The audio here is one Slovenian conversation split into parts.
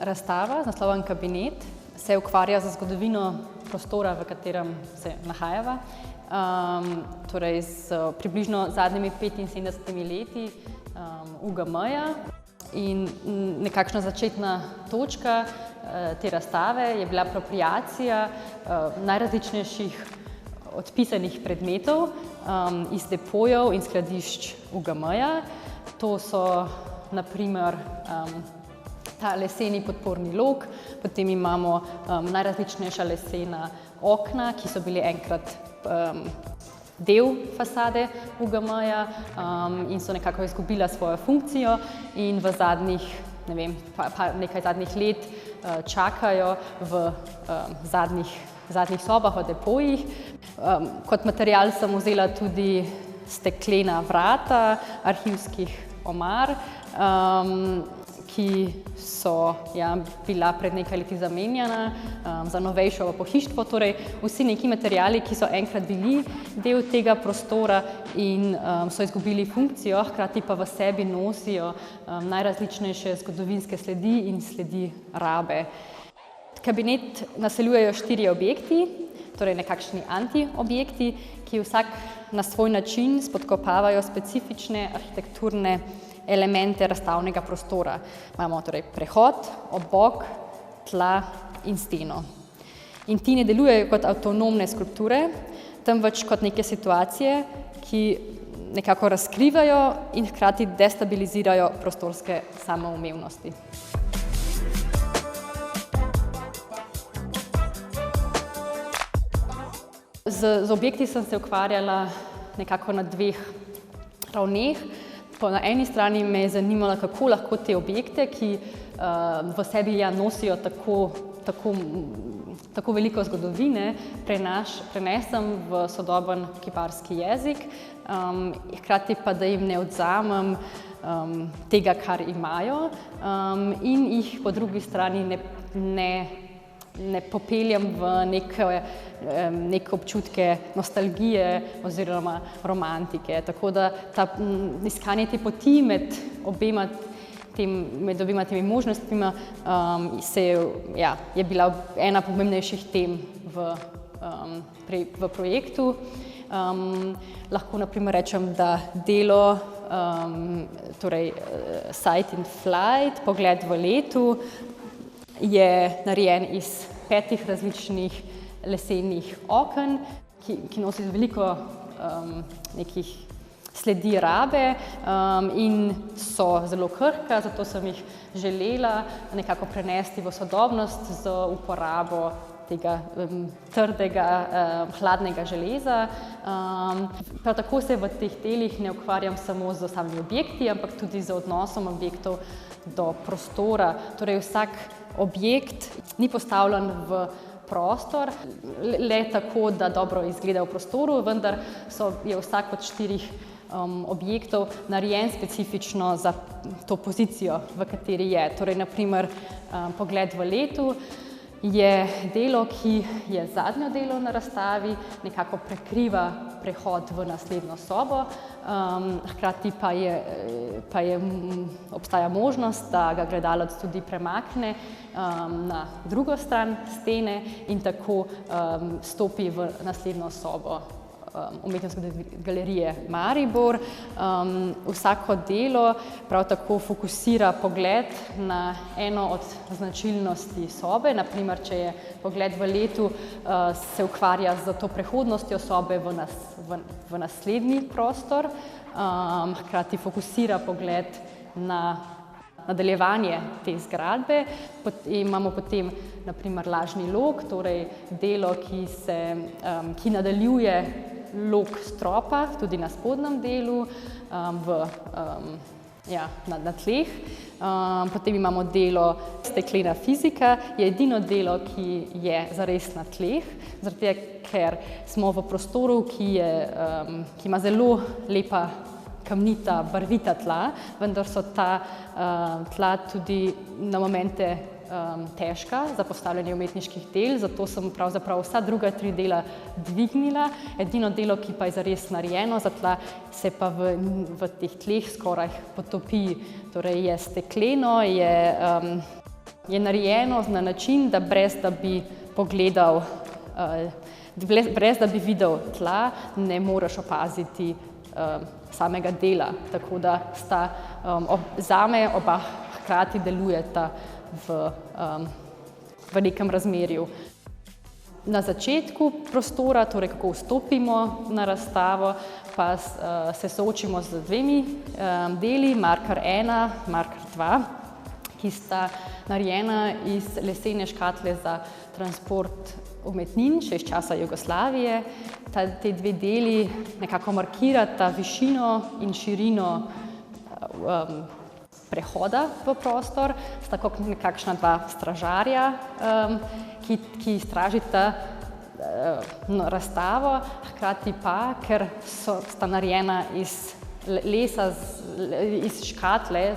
Razstava z naslovom Kabinet se ukvarja z zgodovino prostora, v katerem se nahajava, torej z približno zadnjimi 75 leti UGM-ja. In nekakšna začetna točka te razstave je bila apropriacija najrazličnejših odpisanih predmetov iz depojev in skladišč UGM-ja. To so na primer ta leseni podporni lok, potem imamo najrazličnejša lesena okna, ki so bili enkrat del fasade UGM-ja in so nekako izgubila svojo funkcijo in v zadnjih, nekaj zadnjih let čakajo v zadnjih sobah v depojih. Kot material sem vzela tudi steklena vrata arhivskih omar, ki so bila pred nekaj leti zamenjana za novejšo pohištvo. Torej vsi neki materiali, ki so enkrat bili del tega prostora in so izgubili funkcijo, hkrati pa v sebi nosijo najrazličnejše zgodovinske sledi in sledi rabe. Kabinet naseljujejo 4 objekti, torej nekakšni antiobjekti, ki vsak na svoj način spodkopavajo specifične arhitekturne elemente razstavnega prostora. Imamo torej prehod, obok, tla in steno. In ti ne delujejo kot avtonomne skulpture, temveč kot neke situacije, ki nekako razkrivajo in hkrati destabilizirajo prostorske samoumevnosti. Z objekti sem se ukvarjala nekako na 2 ravneh. Na eni strani me je zanimalo, kako lahko te objekte, ki v sebi nosijo tako veliko zgodovine, prenesem v sodoben kiparski jezik, hkrati pa, da jim ne odvzamem tega, kar imajo, in jih po drugi strani ne popeljem v neke občutke nostalgije oziroma romantike. Tako da iskanje te poti med obema temi možnostmi je bila ena pomembnejših tem v projektu. Lahko na primer rečem, da delo, torej Sight and Flight, pogled v letu, je narejen iz 5 različnih lesenih oken, ki nosi veliko nekih sledi rabe in so zelo krhka, zato sem jih želela nekako prenesti v sodobnost z uporabo tega trdega, hladnega železa. Prav tako se v teh delih ne ukvarjam samo z samimi objekti, ampak tudi z odnosom objektov do prostora. Torej vsak objekt ni postavljen v prostor le tako, da dobro izgleda v prostoru, vendar je vsak od 4 objektov narejen specifično za to pozicijo, v kateri je. Torej, na primer, pogled v letu je delo, ki je zadnjo delo na razstavi, nekako prekriva prehod v naslednjo sobo, hkrati pa obstaja možnost, da ga gledalec tudi premakne na drugo stran stene in tako stopi v naslednjo sobo Umetnostne galerije Maribor. Vsako delo prav tako fokusira pogled na eno od značilnosti sobe. Naprimer, če je pogled v letu, se ukvarja z to prehodnostjo sobe v naslednji prostor, hkrati fokusira pogled na nadaljevanje te zgradbe. Imamo potem na primer lažni lok, torej delo, ki nadaljuje lok stropa tudi na spodnjem delu na tleh. Potem imamo delo Steklena fizika, je edino delo, ki je zares na tleh, zaradi tega, ker smo v prostoru, ki ima zelo lepa kamnita, barvita tla, vendar so ta tla tudi na momente težka za postavljanje umetniških del, zato sem pravzaprav vsa druga 3 dela dvignila. Edino delo, ki pa je zares narejeno za tla, se pa v teh tleh skoraj potopi. Torej je stekleno, je narejeno na način, da brez da bi pogledal, brez da bi videl tla, ne moreš opaziti samega dela. Tako da sta zame oba hkrati delujeta v nekem razmerju. Na začetku prostora, torej kako vstopimo na razstavo, pa se soočimo z dvemi deli, marker 1, marker 2, ki sta narejena iz lesene škatle za transport umetnin še iz časa Jugoslavije. Te dve deli nekako markirata višino in širino prehoda v prostor, sta kot nekakšna dva stražarja, ki stražita razstavo, hkrati pa, ker sta narejena iz lesa, iz škatle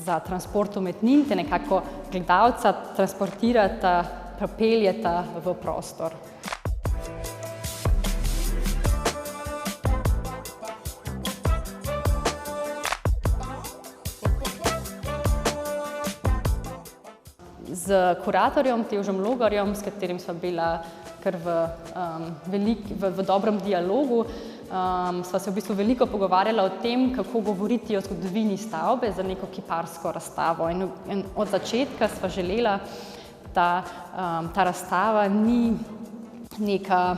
za transport umetnin, te nekako gledalca transportirata, pripeljeta v prostor. Z kuratorjem Matevžem Logarjem, s katerim sva bila kar v dobrem dialogu, sva se v bistvu veliko pogovarjala o tem, kako govoriti o zgodovini stavbe za neko kiparsko razstavo. In od začetka sva želela, da ta razstava ni neka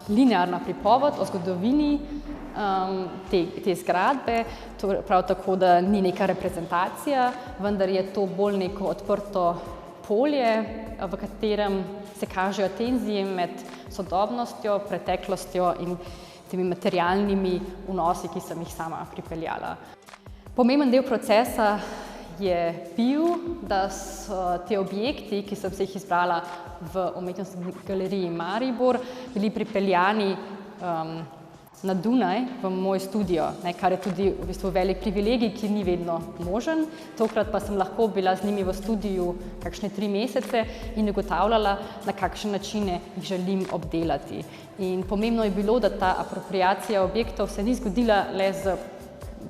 linearna pripoved o zgodovini te zgradbe, prav tako, da ni neka reprezentacija, vendar je to bolj neko odprto polje, v katerem se kažejo tenzije med sodobnostjo, preteklostjo in temi materialnimi vnosi, ki sem jih sama pripeljala. Pomemben del procesa je bil, da so ti objekti, ki sem se jih izbrala v Umetnostni galeriji Maribor, bili pripeljani na Dunaj, v moj studio, kar je tudi v bistvu velik privilegij, ki ni vedno možen. Tokrat pa sem lahko bila z njimi v studiu kakšne 3 mesece in ugotavljala, na kakšne načine jih želim obdelati. In pomembno je bilo, da ta apropriacija objektov se ni zgodila le z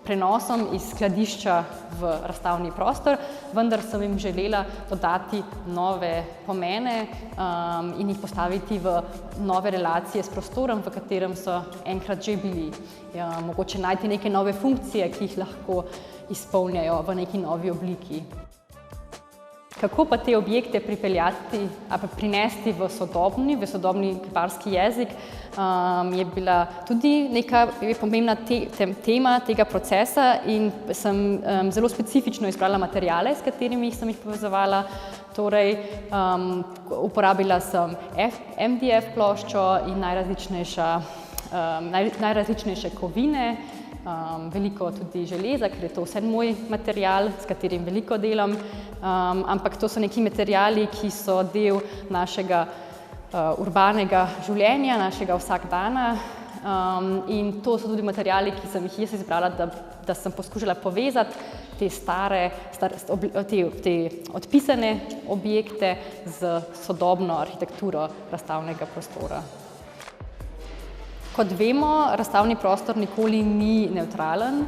prenosom iz skladišča v razstavni prostor, vendar sem jim želela dodati nove pomene in jih postaviti v nove relacije s prostorom, v katerem so enkrat že bili. Mogoče najti neke nove funkcije, ki jih lahko izpolnjajo v neki novi obliki. Kako pa te objekte pripeljati ali prinesti v sodobni kiparski jezik, je bila tudi neka pomembna tema tega procesa in sem zelo specifično izbrala materiale, s katerimi sem jih povezovala. Torej, uporabila sem MDF ploščo in najrazličnejše kovine, veliko tudi železa, ker je to vse moj material, s katerim veliko delam, ampak to so neki materiali, ki so del našega urbanega življenja, našega vsakdana, in to so tudi materiali, ki sem jih jaz izbrala, da sem poskušala povezati te odpisane objekte z sodobno arhitekturo razstavnega prostora. Kot vemo, razstavni prostor nikoli ni nevtralen,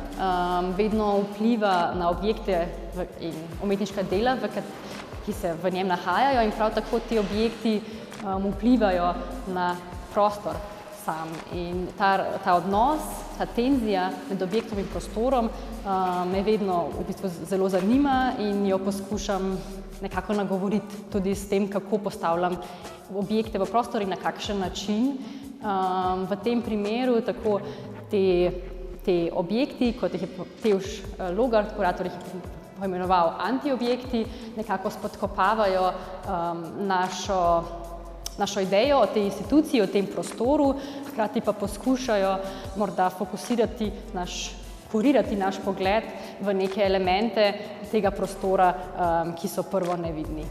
vedno vpliva na objekte in umetniška dela, ki se v njem nahajajo, in prav tako ti objekti vplivajo na prostor sam. In ta odnos, ta tenzija med objektom in prostorom me vedno v bistvu zelo zanima in jo poskušam nekako nagovoriti tudi s tem, kako postavljam objekte v prostor in na kakšen način. V tem primeru tako te objekti, kot jih je Matevž Logar, kurator, jih je poimenoval antiobjekti, nekako spodkopavajo našo idejo o tej instituciji, o tem prostoru, hkrati pa poskušajo morda fokusirati kurirati naš pogled v neke elemente tega prostora, ki so prvo nevidni.